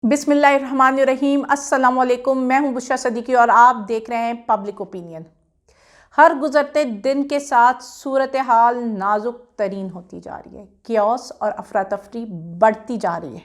बिस्मिल्लाहिर्रहमानिर्रहीम। अस्सलाम वालेकुम। मैं हूं बुशरा सदीकी और आप देख रहे हैं पब्लिक ओपिनियन। हर गुजरते दिन के साथ सूरत हाल नाजुक तरीन होती जा रही है। कियोस और अफरा तफरी बढ़ती जा रही है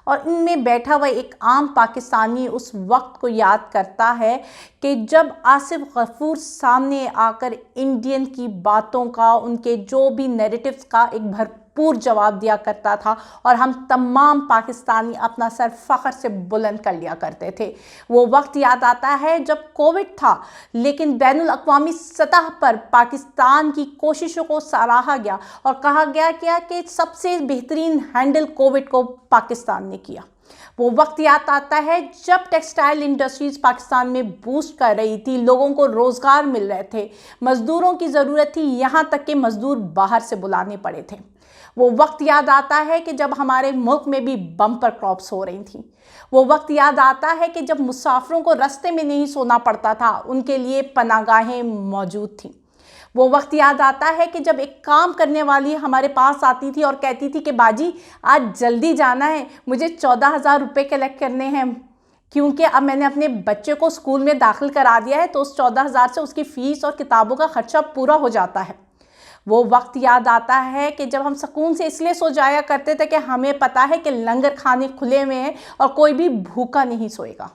और इनमें बैठा हुआ एक आम पाकिस्तानी उस वक्त को याद करता है कि जब आसिफ गफूर सामने आकर इंडियन की बातों का, उनके जो भी नैरेटिव्स का एक भरपूर जवाब दिया करता था और हम तमाम पाकिस्तानी अपना सर फ़ख्र से बुलंद कर लिया करते थे। वो वक्त याद आता है जब कोविड था, लेकिन बैनुल अक़वामी सतह पर पाकिस्तान की कोशिशों को सराहा गया और कहा गया कि सबसे बेहतरीन हैंडल कोविड को पाकिस्तान ने किया। वो वक्त याद आता है जब टेक्सटाइल इंडस्ट्रीज़ पाकिस्तान में बूस्ट कर रही थी, लोगों को रोज़गार मिल रहे थे, मज़दूरों की ज़रूरत थी, यहाँ तक कि मज़दूर बाहर से बुलाने पड़े थे। वो वक्त याद आता है कि जब हमारे मुल्क में भी बम्पर क्रॉप्स हो रही थी। वो वक्त याद आता है कि जब मुसाफिरों को रास्ते में नहीं सोना पड़ता था, उनके लिए पनागाहें मौजूद थीं। वो वक्त याद आता है कि जब एक काम करने वाली हमारे पास आती थी और कहती थी कि बाजी आज जल्दी जाना है, मुझे 14,000 रुपये कलेक्ट करने हैं, क्योंकि अब मैंने अपने बच्चे को स्कूल में दाखिल करा दिया है, तो उस 14,000 से उसकी फ़ीस और किताबों का खर्चा पूरा हो जाता है। वो वक्त याद आता है कि जब हम सुकून से इसलिए सो जाया करते थे कि हमें पता है कि लंगर खाने खुले हुए हैं और कोई भी भूखा नहीं सोएगा।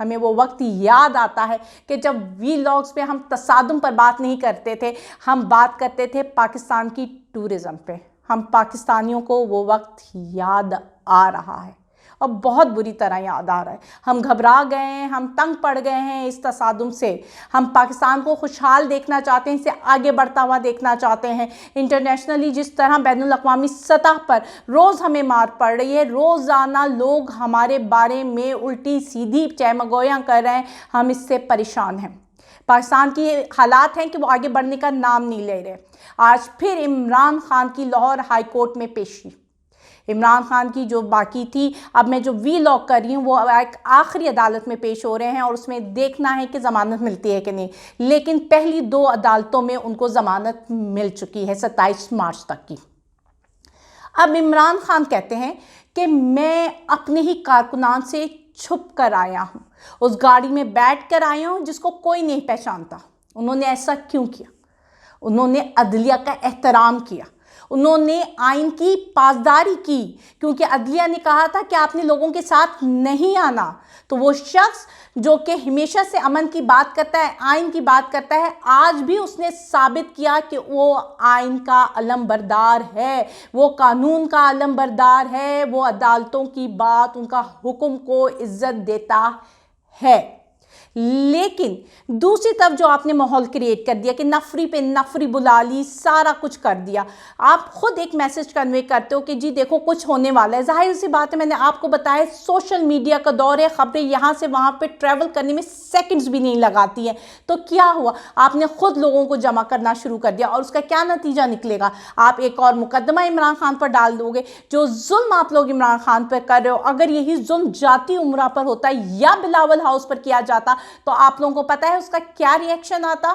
हमें वो वक्त याद आता है कि जब वीलॉग्स पे हम तसादुम पर बात नहीं करते थे, हम बात करते थे पाकिस्तान की टूरिज़म पे। हम पाकिस्तानियों को वो वक्त याद आ रहा है और बहुत बुरी तरह याद आ रहा है। हम घबरा गए हैं, हम तंग पड़ गए हैं इस तसादुम से। हम पाकिस्तान को खुशहाल देखना चाहते हैं, इसे आगे बढ़ता हुआ देखना चाहते हैं। इंटरनेशनली जिस तरह बैनुल अक़वामी सतह पर रोज़ हमें मार पड़ रही है, रोज़ाना लोग हमारे बारे में उल्टी सीधी चहमगोयां कर रहे हैं, हम इससे परेशान हैं। पाकिस्तान की हालात हैं कि वो आगे बढ़ने का नाम नहीं ले रहे। आज फिर इमरान खान की लाहौर हाई कोर्ट में पेशी। इमरान खान की जो बाकी थी, अब मैं जो वीलॉग कर रही हूँ वो एक आखिरी अदालत में पेश हो रहे हैं और उसमें देखना है कि ज़मानत मिलती है कि नहीं। लेकिन पहली 2 अदालतों में उनको ज़मानत मिल चुकी है 27 मार्च तक की। अब इमरान खान कहते हैं कि मैं अपने ही कारकुनान से छुप कर आया हूँ, उस गाड़ी में बैठ कर आया हूँ जिसको कोई नहीं पहचानता। उन्होंने ऐसा क्यों किया? उन्होंने अदलिया का एहतराम किया, उन्होंने आइन की पासदारी की, क्योंकि अदलिया ने कहा था कि आपने लोगों के साथ नहीं आना। तो वो शख्स जो कि हमेशा से अमन की बात करता है, आइन की बात करता है, आज भी उसने साबित किया कि वो आइन का अलमबरदार है, वो कानून का अलमबरदार है, वो अदालतों की बात, उनका हुक्म को इज्जत देता है। लेकिन दूसरी तरफ जो आपने माहौल क्रिएट कर दिया कि नफरी पे नफरी बुला ली, सारा कुछ कर दिया। आप खुद एक मैसेज कन्वे करते हो कि जी देखो कुछ होने वाला है। जाहिर सी बात है, मैंने आपको बताया सोशल मीडिया का दौर है, खबरें यहाँ से वहाँ पे ट्रैवल करने में सेकंड्स भी नहीं लगाती हैं। तो क्या हुआ, आपने खुद लोगों को जमा करना शुरू कर दिया और उसका क्या नतीजा निकलेगा? आप एक और मुकदमा इमरान खान पर डाल दोगे। जो जुल्म आप लोग इमरान खान पर कर रहे हो, अगर यही जुल्म जाती उमरा पर होता या बिलावल हाउस पर किया जाता तो आप लोगों को पता है उसका क्या रिएक्शन आता।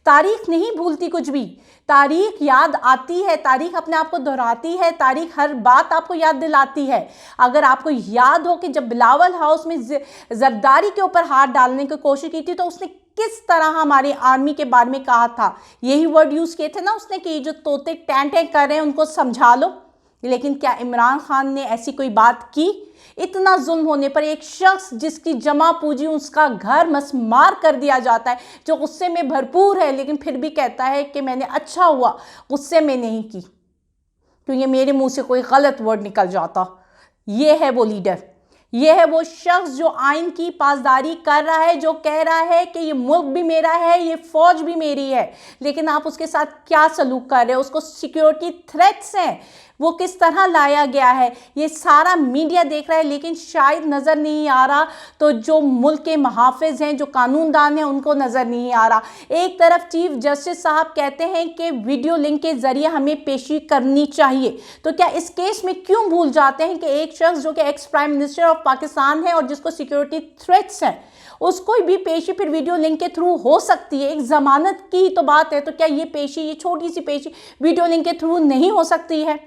तारीख नहीं भूलती कुछ भी, तारीख याद आती है, तारीख अपने आप को दोहराती है, तारीख हर बात आपको याद दिलाती है। अगर आपको याद हो कि जब बिलावल हाउस में जरदारी के ऊपर हाथ डालने की कोशिश की थी तो उसने किस तरह हमारी आर्मी के बारे में कहा था, यही वर्ड यूज किए थे ना उसने कि जो तोते टैं टैं कर रहे हैं उनको समझा लो। लेकिन क्या इमरान खान ने ऐसी कोई बात की? इतना जुल्म होने पर एक शख्स जिसकी जमा पूंजी, उसका घर मसमार कर दिया जाता है, जो गुस्से में भरपूर है, लेकिन फिर भी कहता है कि मैंने अच्छा हुआ गुस्से में नहीं की, क्योंकि मेरे मुंह से कोई गलत वर्ड निकल जाता। ये है वो लीडर, ये है वो शख्स जो आइन की पासदारी कर रहा है, जो कह रहा है कि ये मुल्क भी मेरा है, ये फौज भी मेरी है। लेकिन आप उसके साथ क्या सलूक कर रहे हो? उसको सिक्योरिटी थ्रेट्स हैं, वो किस तरह लाया गया है ये सारा मीडिया देख रहा है, लेकिन शायद नज़र नहीं आ रहा। तो जो मुल्क के मुहाफ़िज़ हैं, जो कानूनदान हैं, उनको नज़र नहीं आ रहा। एक तरफ चीफ जस्टिस साहब कहते हैं कि वीडियो लिंक के ज़रिए हमें पेशी करनी चाहिए, तो क्या इस केस में क्यों भूल जाते हैं कि एक शख्स जो कि ex prime minister of Pakistan है और जिसको सिक्योरिटी थ्रेट्स हैं, उसको भी पेशी फिर वीडियो लिंक के थ्रू हो सकती है। एक ज़मानत की तो बात है, तो क्या ये पेशी, ये छोटी सी पेशी वीडियो लिंक के थ्रू नहीं हो सकती है?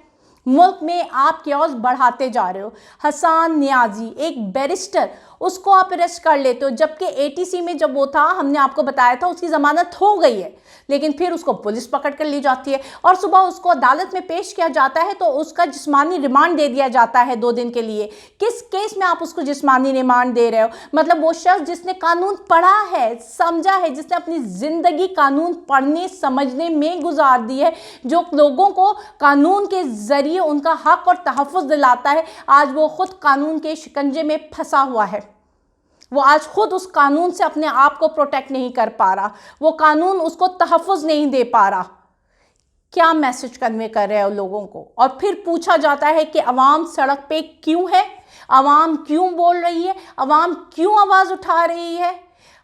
ملک میں آپ کیوس بڑھاتے جا رہے ہو. حسان نیازی ایک بیرسٹر, اس کو آپ اریسٹ کر لیتے ہو, جبکہ ATC میں جب وہ تھا ہم نے آپ کو بتایا تھا اس کی ضمانت ہو گئی ہے, لیکن پھر اس کو پولیس پکڑ کر لی جاتی ہے اور صبح اس کو عدالت میں پیش کیا جاتا ہے تو اس کا جسمانی ریمانڈ دے دیا جاتا ہے 2 دن کے لیے. کس کیس میں آپ اس کو جسمانی ریمانڈ دے رہے ہو؟ مطلب وہ شخص جس نے قانون پڑھا ہے, سمجھا ہے, جس نے اپنی زندگی قانون پڑھنے سمجھنے میں گزار دی ہے, جو لوگوں کو قانون کے ذریعے ان کا حق اور تحفظ دلاتا ہے, آج وہ خود قانون کے شکنجے میں پھنسا ہوا ہے. وہ آج خود اس قانون سے اپنے آپ کو پروٹیکٹ نہیں کر پا رہا, وہ قانون اس کو تحفظ نہیں دے پا رہا. کیا میسج کنوے کر رہے ہو لوگوں کو؟ اور پھر پوچھا جاتا ہے کہ عوام سڑک پہ کیوں ہے, عوام کیوں بول رہی ہے, عوام کیوں آواز اٹھا رہی ہے.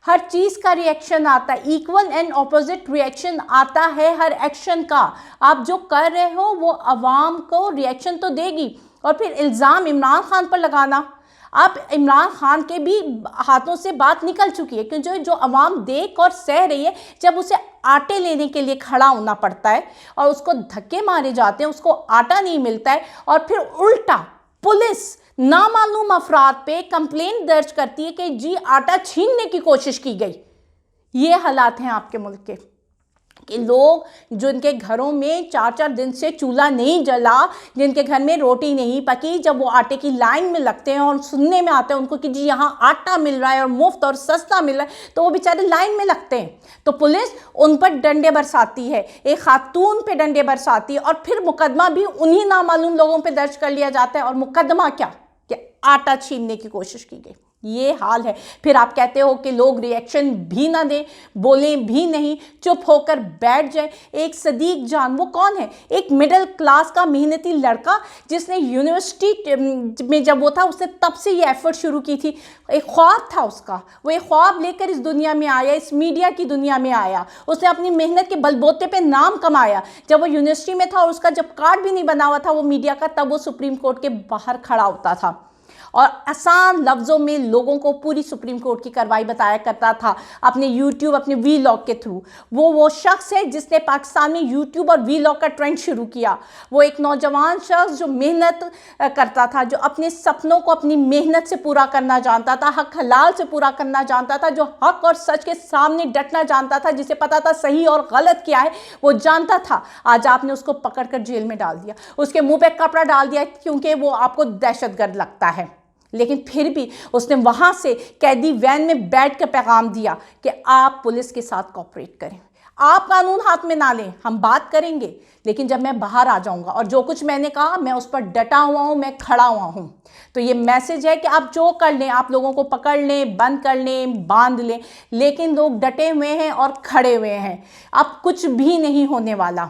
ہر چیز کا ری ایکشن آتا ہے, equal and opposite reaction آتا ہے ہر ایکشن کا. آپ جو کر رہے ہو وہ عوام کو ری ایکشن تو دے گی. اور پھر الزام عمران خان پر لگانا, آپ عمران خان کے بھی ہاتھوں سے بات نکل چکی ہے, کیونکہ جو عوام دیکھ اور سہ رہی ہے, جب اسے آٹے لینے کے لیے کھڑا ہونا پڑتا ہے اور اس کو دھکے مارے جاتے ہیں, اس کو آٹا نہیں ملتا ہے, اور پھر الٹا پولیس نامعلوم افراد پہ کمپلین درج کرتی ہے کہ جی آٹا چھیننے کی کوشش کی گئی. یہ حالات ہیں آپ کے ملک کے کہ لوگ جن کے گھروں میں 4 دن سے چولہا نہیں جلا, جن کے گھر میں روٹی نہیں پکی, جب وہ آٹے کی لائن میں لگتے ہیں اور سننے میں آتے ہیں ان کو کہ جی یہاں آٹا مل رہا ہے اور مفت اور سستا مل رہا ہے, تو وہ بیچارے لائن میں لگتے ہیں. تو پولیس ان پر ڈنڈے برساتی ہے, ایک خاتون پہ ڈنڈے برساتی ہے, اور پھر مقدمہ بھی انہی نامعلوم لوگوں پہ درج کر لیا جاتا ہے. اور مقدمہ کیا کہ آٹا چھیننے کی کوشش کی گئی. یہ حال ہے. پھر آپ کہتے ہو کہ لوگ ری ایکشن بھی نہ دیں, بولیں بھی نہیں, چپ ہو کر بیٹھ جائیں. ایک صدیق جان, وہ کون ہے؟ ایک مڈل کلاس کا محنتی لڑکا جس نے یونیورسٹی میں جب وہ تھا اس نے تب سے یہ ایفرٹ شروع کی تھی. ایک خواب تھا اس کا, وہ ایک خواب لے کر اس دنیا میں آیا, اس میڈیا کی دنیا میں آیا. اس نے اپنی محنت کے بل بوتے پہ نام کمایا. جب وہ یونیورسٹی میں تھا اور اس کا جب کارڈ بھی نہیں بنا ہوا تھا وہ میڈیا کا, تب وہ سپریم کورٹ کے باہر کھڑا ہوتا تھا اور آسان لفظوں میں لوگوں کو پوری سپریم کورٹ کی کارروائی بتایا کرتا تھا اپنے یوٹیوب, اپنے وی لاگ کے تھرو. وہ شخص ہے جس نے پاکستان میں یوٹیوب اور وی لاگ کا ٹرینڈ شروع کیا. وہ ایک نوجوان شخص جو محنت کرتا تھا, جو اپنے سپنوں کو اپنی محنت سے پورا کرنا جانتا تھا, حق حلال سے پورا کرنا جانتا تھا, جو حق اور سچ کے سامنے ڈٹنا جانتا تھا, جسے پتا تھا صحیح اور غلط کیا ہے, وہ جانتا تھا. آج آپ نے اس کو پکڑ کر جیل میں ڈال دیا, اس کے منہ پہ کپڑا ڈال دیا کیونکہ وہ آپ کو دہشت گرد لگتا ہے. لیکن پھر بھی اس نے وہاں سے قیدی وین میں بیٹھ کر پیغام دیا کہ آپ پولیس کے ساتھ کوآپریٹ کریں, آپ قانون ہاتھ میں نہ لیں, ہم بات کریں گے, لیکن جب میں باہر آ جاؤں گا اور جو کچھ میں نے کہا میں اس پر ڈٹا ہوا ہوں, میں کھڑا ہوا ہوں. تو یہ میسج ہے کہ آپ جو کر لیں, آپ لوگوں کو پکڑ لیں, بند کر لیں, باندھ لیں, لیکن لوگ ڈٹے ہوئے ہیں اور کھڑے ہوئے ہیں. اب کچھ بھی نہیں ہونے والا.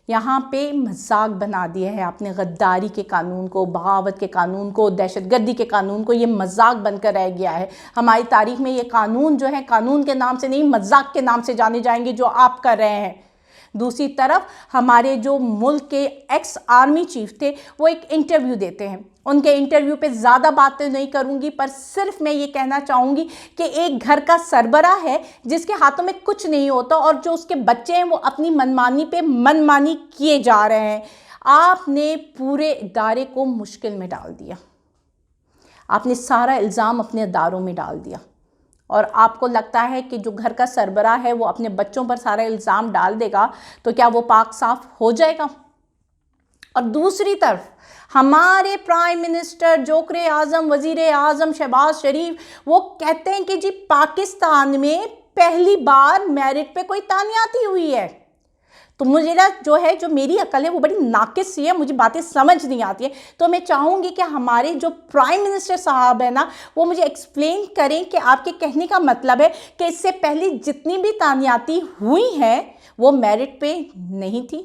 یہاں پہ مذاق بنا دیا ہے آپ نے غداری کے قانون کو, بغاوت کے قانون کو, دہشت گردی کے قانون کو. یہ مذاق بن کر رہ گیا ہے. ہماری تاریخ میں یہ قانون جو ہے قانون کے نام سے نہیں, مذاق کے نام سے جانے جائیں گے جو آپ کر رہے ہیں. دوسری طرف ہمارے جو ملک کے ایکس آرمی چیف تھے وہ ایک انٹرویو دیتے ہیں. ان کے انٹرویو پہ زیادہ باتیں نہیں کروں گی, پر صرف میں یہ کہنا چاہوں گی کہ ایک گھر کا سربراہ ہے جس کے ہاتھوں میں کچھ نہیں ہوتا اور جو اس کے بچے ہیں وہ اپنی منمانی پہ منمانی کیے جا رہے ہیں. آپ نے پورے ادارے کو مشکل میں ڈال دیا. آپ نے سارا الزام اپنے اداروں میں ڈال دیا اور آپ کو لگتا ہے کہ جو گھر کا سربراہ ہے وہ اپنے بچوں پر سارا الزام ڈال دے گا تو کیا وہ پاک صاف ہو جائے گا؟ اور دوسری طرف ہمارے پرائم منسٹر, جوکر اعظم, وزیر اعظم شہباز شریف, وہ کہتے ہیں کہ جی پاکستان میں پہلی بار میرٹ پہ کوئی تعیناتی ہوئی ہے. تو مجھے جو میری عقل ہے وہ بڑی ناقص سی ہے, مجھے باتیں سمجھ نہیں آتی ہیں. تو میں چاہوں گی کہ ہمارے جو پرائم منسٹر صاحب ہیں نا وہ مجھے ایکسپلین کریں کہ آپ کے کہنے کا مطلب ہے کہ اس سے پہلے جتنی بھی تعیناتی ہوئی ہیں وہ میرٹ پہ نہیں تھی.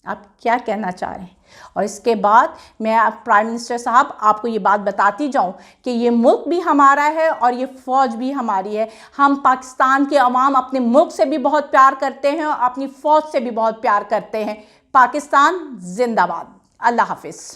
آپ کیا کہنا چاہ رہے ہیں؟ اور اس کے بعد میں پرائم منسٹر صاحب آپ کو یہ بات بتاتی جاؤں کہ یہ ملک بھی ہمارا ہے اور یہ فوج بھی ہماری ہے. ہم پاکستان کے عوام اپنے ملک سے بھی بہت پیار کرتے ہیں اور اپنی فوج سے بھی بہت پیار کرتے ہیں. پاکستان زندہ باد. اللہ حافظ.